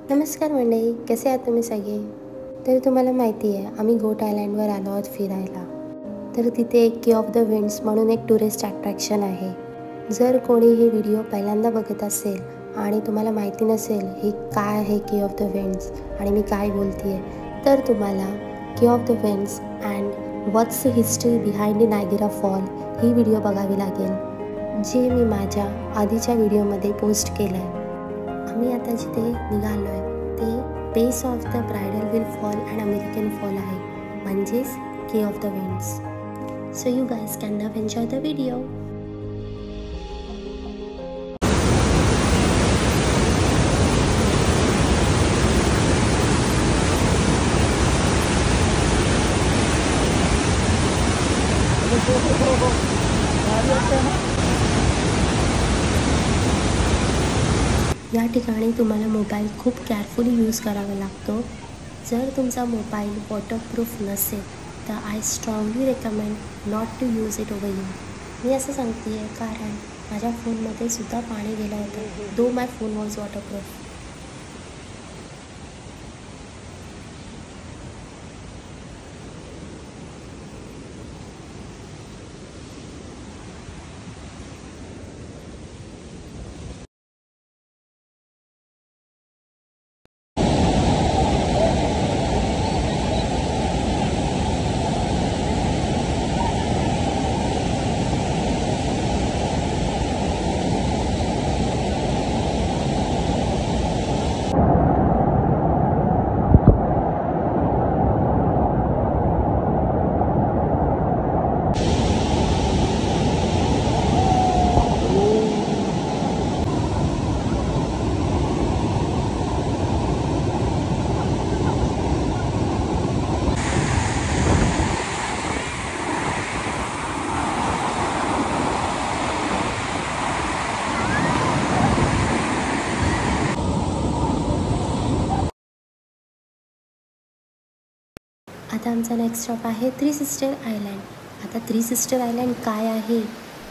नमस्कार मंडळी, कसे आहात तुम्ही सगळे? तर तुम्हाला माहिती आहे आम्ही गोट आयलँडवर आलो आहोत फिरायला. तर तिथे एक की ऑफ द विंड्स म्हणून एक टुरिस्ट अट्रॅक्शन आहे. जर कोणी ही व्हिडिओ पहिल्यांदा बघत असेल आणि तुम्हाला माहिती नसेल हे काय आहे की ऑफ द विंड्स आणि मी काय बोलते आहे, तर तुम्हाला की of the winds and what's the history behind the Niagara fall he video बघावी लागेल, जे मी माझ्या आधीच्या व्हिडिओमध्ये पोस्ट केलं आहे. आम्ही आता जिथे निघालो आहे ते base of the bridal will fall and American fall आहे, म्हणजेच की of the winds. So you guys can now enjoy the video. या ठिकाणी तुम्हाला मोबाईल खूप केअरफुली यूज करावा लागतो. जर तुमचा मोबाईल वॉटरप्रूफ नसेल तर I strongly recommend not to use it over you. मी असं सांगते आहे कारण माझ्या फोनमध्ये सुद्धा पाणी गेलं होतं, दो माय फोन वॉज वॉटरप्रूफ. आता आमचा नेक्स्ट स्टॉप आहे थ्री सिस्टर आयलँड. आता थ्री सिस्टर आयलँड काय आहे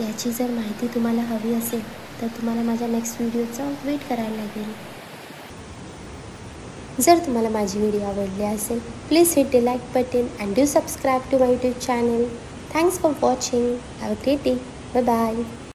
याची जर माहिती तुम्हाला हवी असेल तर तुम्हाला माझ्या नेक्स्ट व्हिडिओचा वेट करायला लागेल. जर तुम्हाला माझी व्हिडिओ आवडली असेल please hit the like button and do subscribe to my YouTube channel. Thanks for watching. Have a great day. Bye bye.